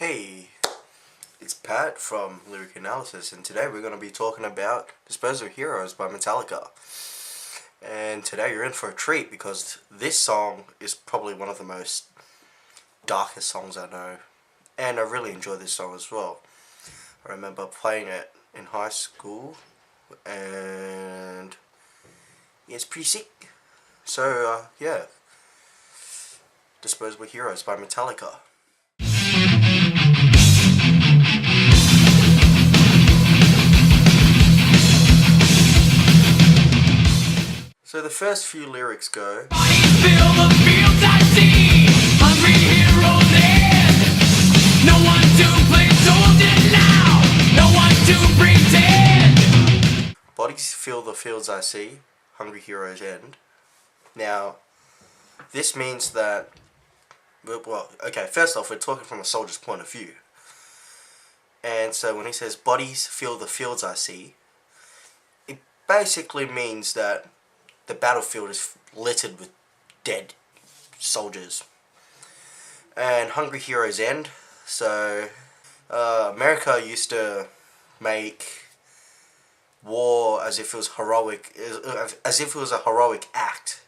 Hey, it's Pat from Lyric Analysis, and today we're going to be talking about Disposable Heroes by Metallica. And today you're in for a treat because this song is probably one of the most darkest songs I know, and I really enjoy this song as well. I remember playing it in high school, and it's pretty sick. So, yeah. Disposable Heroes by Metallica. So the first few lyrics go, Fill the fields I see, hungry heroes end. No one to play soldier now, no one to pretend. bodies fill the fields I see, hungry heroes end. Now, this means that, well, okay, first off, we're talking from a soldier's point of view. And so when he says, bodies fill the fields I see, it basically means that the battlefield is littered with dead soldiers. And hungry heroes end. So, America used to make war as if it was heroic, as if it was a heroic act.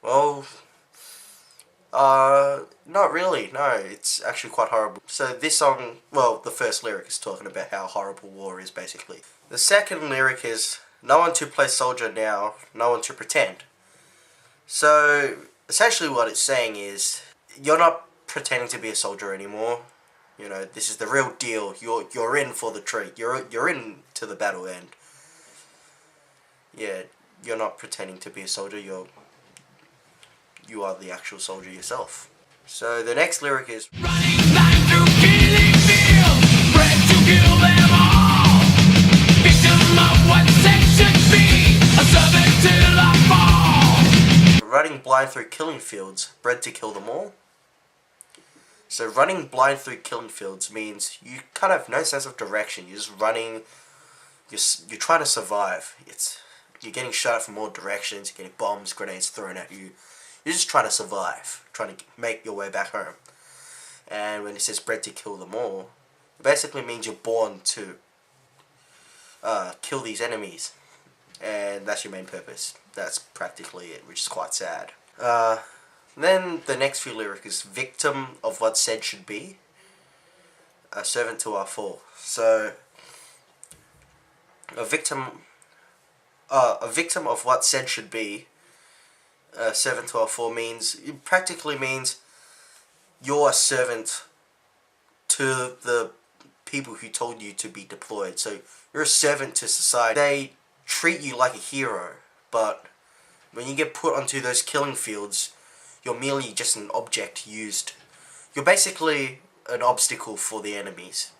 Well, not really, no, it's actually quite horrible. So this song, well, the first lyric is talking about how horrible war is, basically. The second lyric is, no one to play soldier now, no one to pretend. So, essentially what it's saying is, you're not pretending to be a soldier anymore. You know, this is the real deal. You're in for the treat. You're in to the battle end. Yeah, you're not pretending to be a soldier. You are the actual soldier yourself. So the next lyric is, Running line through killing fields, bred to kill them all. Victim of what sex should be, a servant till I fall. running blind through killing fields, bred to kill them all. So running blind through killing fields means you kind of have no sense of direction. You're just running. You're trying to survive. You're getting shot from all directions. You're getting bombs, grenades thrown at you. You're just trying to survive, trying to make your way back home. And when it says bred to kill them all, it basically means you're born to kill these enemies. And that's your main purpose. That's practically it, which is quite sad. Then the next few lyrics is, victim of what said should be, a servant to our fall. So, a victim of what said should be, a servant to our fall it practically means you're a servant to the people who told you to be deployed. So you're a servant to society. They treat you like a hero, but when you get put onto those killing fields, you're merely just an object used. You're basically an obstacle for the enemies,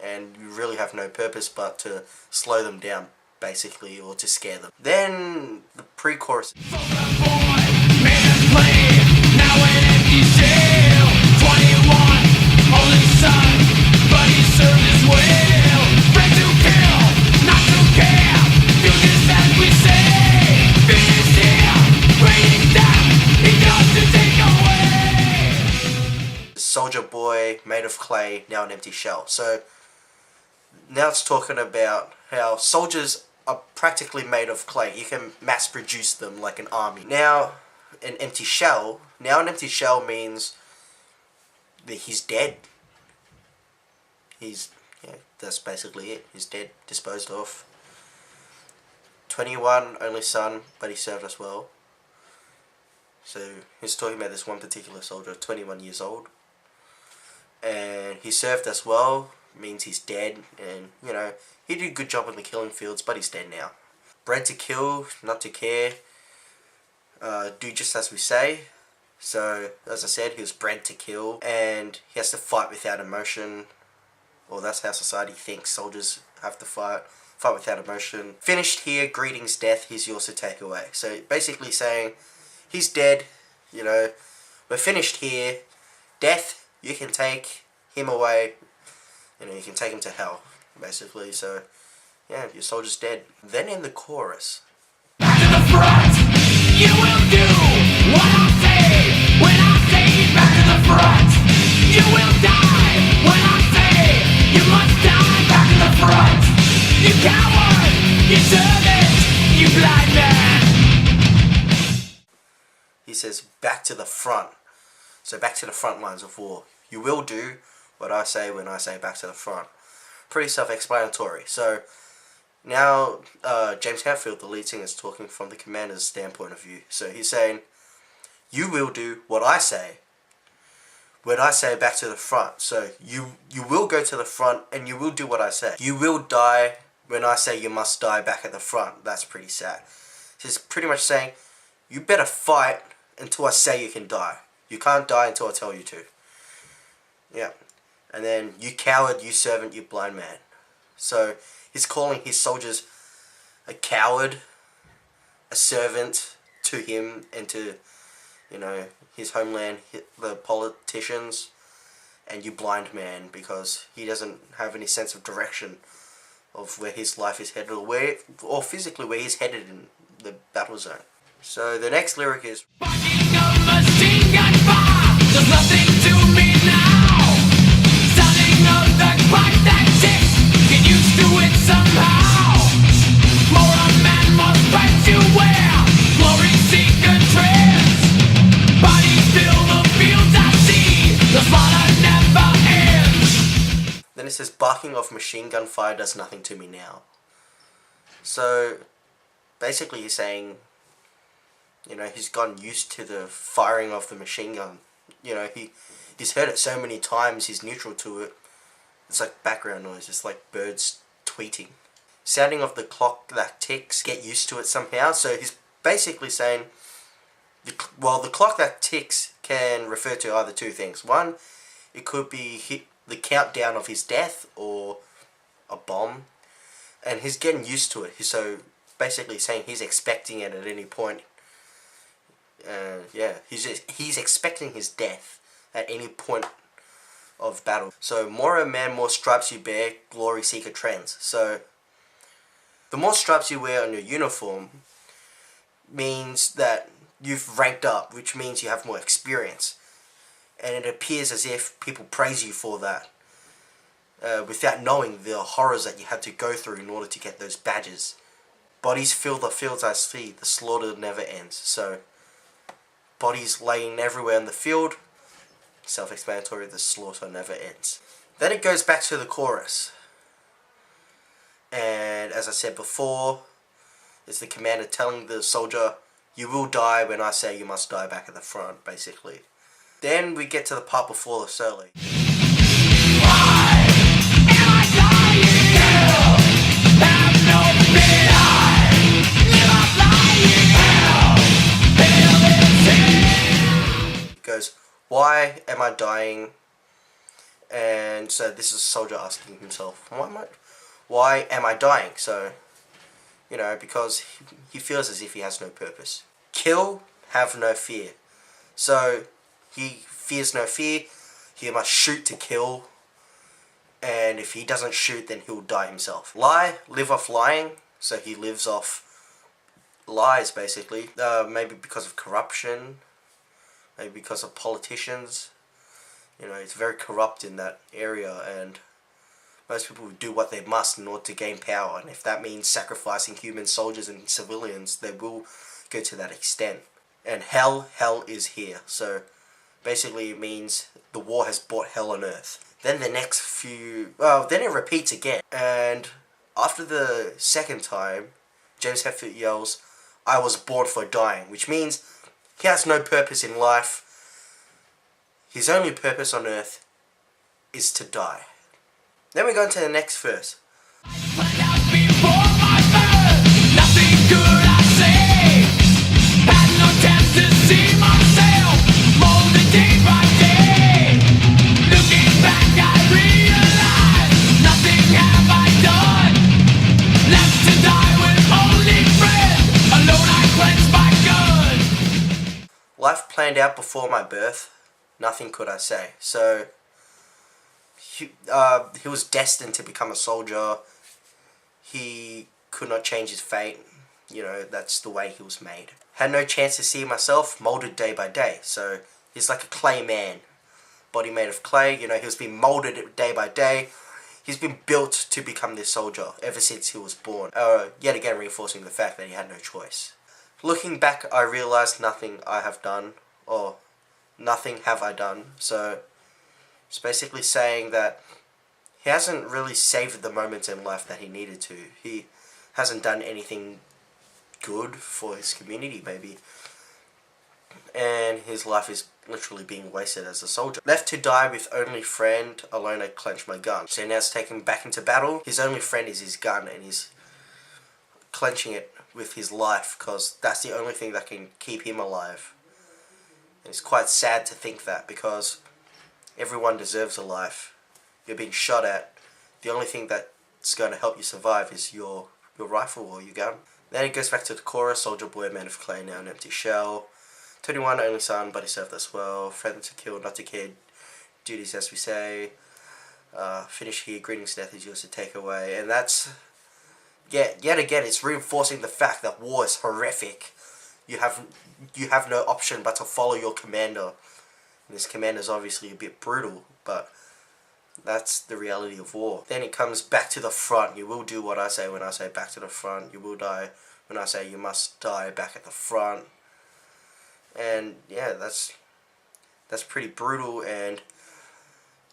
and you really have no purpose but to slow them down, basically, or to scare them. Then the pre-chorus. Now an empty shell, 21, only son, but he served his will. Bred to kill, not to care, do just as we say. Finish him, bringing down, he comes to take away. Soldier boy made of clay, now an empty shell. So now it's talking about how soldiers are practically made of clay. You can mass produce them like an army. Now an empty shell means that he's dead. That's basically it. He's dead, disposed of. 21, only son, but he served us well. So he's talking about this one particular soldier, 21 years old. And he served us well, means he's dead, and, you know, he did a good job in the killing fields, but he's dead now. Bred to kill, not to care. Do just as we say. So, as I said, he was bred to kill, and he has to fight without emotion. Or that's how society thinks soldiers have to fight without emotion. Finished here, greetings death, he's yours to take away. So, basically saying, he's dead, you know, we're finished here, death, you can take him away, you know, you can take him to hell, basically. So, yeah, your soldier's dead. Then in the chorus, Back to the front, you will do what I say. When I say back to the front, you will die. deserve it, you blind man. He says, back to the front. So back to the front lines of war. You will do what I say when I say back to the front. Pretty self-explanatory. So now James Hetfield, the lead singer, is talking from the commander's standpoint of view. So he's saying, you will do what I say when I say back to the front. So you will go to the front and you will do what I say. You will die when I say you must die back at the front. That's pretty sad. He's pretty much saying, you better fight until I say you can die. You can't die until I tell you to. Yeah. And then, you coward, you servant, you blind man. So he's calling his soldiers a coward, a servant to him and to, you know, his homeland, the politicians, and you blind man, because he doesn't have any sense of direction of where his life is headed, or physically where he's headed in the battle zone. So the next lyric is, Barking of machine gun fire, there's nothing to me now. Sounding of the clock that ticks, get used to it somehow. More a man must fight to wear, glory seeker trends. Bodies fill the fields I see, the slaughter never ends. then it says, barking of machine gun fire does nothing to me now. So basically he's saying, you know, he's gotten used to the firing of the machine gun. You know, he's heard it so many times, he's neutral to it. It's like background noise, it's like birds tweeting. Sounding of the clock that ticks, get used to it somehow. So he's basically saying, the clock that ticks can refer to either two things. One, it could be the countdown of his death or a bomb. And he's getting used to it. So basically saying he's expecting it at any point. Yeah, he's expecting his death at any point of battle. So, more a man, more stripes you bear, glory seeker trends. So, the more stripes you wear on your uniform means that you've ranked up, which means you have more experience. And it appears as if people praise you for that, without knowing the horrors that you had to go through in order to get those badges. Bodies fill the fields I see, the slaughter never ends. So, bodies laying everywhere in the field, self-explanatory, the slaughter never ends. Then it goes back to the chorus. And as I said before, it's the commander telling the soldier, you will die when I say you must die back at the front, basically. Then we get to the part before the solo. Goes, why am I dying? And so this is a soldier asking himself, why am I dying? So, you know, because he feels as if he has no purpose. Kill, have no fear. So he fears no fear, he must shoot to kill, and if he doesn't shoot, then he'll die himself. Lie, live off lying, so he lives off lies, basically. Maybe because of corruption, maybe because of politicians. You know, it's very corrupt in that area, and most people do what they must in order to gain power, and if that means sacrificing human soldiers and civilians, they will go to that extent. And hell is here. So basically it means the war has brought hell on earth. Then the next few, then it repeats again, and after the second time, James Hetfield yells, I was born for dying, which means he has no purpose in life. His only purpose on earth is to die. Then we go into the next verse. Life planned out before my birth, nothing could I say. So he was destined to become a soldier. He could not change his fate. You know, that's the way he was made. Had no chance to see myself, molded day by day. So he's like a clay man, body made of clay. You know, he was being molded day by day. He's been built to become this soldier ever since he was born. Yet again reinforcing the fact that he had no choice. Looking back, I realized nothing I have done, or nothing have I done. So it's basically saying that he hasn't really savored the moments in life that he needed to. He hasn't done anything good for his community, maybe. And his life is literally being wasted as a soldier. Left to die with only friend, alone I clench my gun. So now it's taken back into battle. His only friend is his gun, and he's clenching it with his life, because that's the only thing that can keep him alive. And it's quite sad to think that, because everyone deserves a life. You're being shot at. The only thing that's going to help you survive is your rifle or your gun. Then it goes back to the chorus. Soldier boy, man of clay, now an empty shell. 21, only son, but he served us well. Friend to kill, not to kid. Duties as we say. Finish here, greetings, death is yours to take away. And that's, yet again, it's reinforcing the fact that war is horrific. You have no option but to follow your commander. And this commander is obviously a bit brutal, but that's the reality of war. Then it comes back to the front. You will do what I say when I say back to the front. You will die when I say you must die back at the front. And yeah, that's pretty brutal, and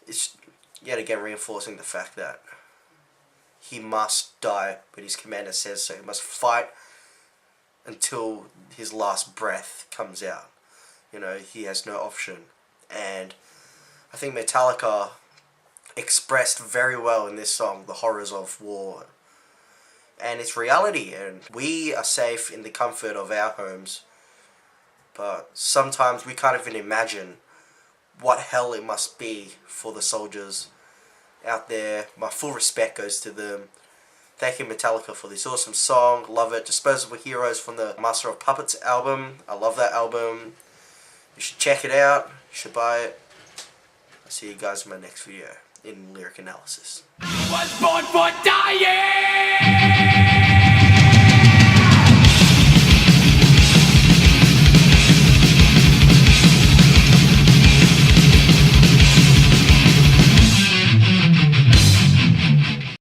it's yet again reinforcing the fact that he must die, but his commander says so. He must fight until his last breath comes out. You know, he has no option. And I think Metallica expressed very well in this song the horrors of war and its reality. And we are safe in the comfort of our homes, but sometimes we can't even imagine what hell it must be for the soldiers out there. My full respect goes to them. Thank you, Metallica, for this awesome song. Love it. Disposable Heroes from the Master of Puppets album. I love that album. You should check it out. You should buy it. I'll see you guys in my next video in lyric analysis. Was born for dying.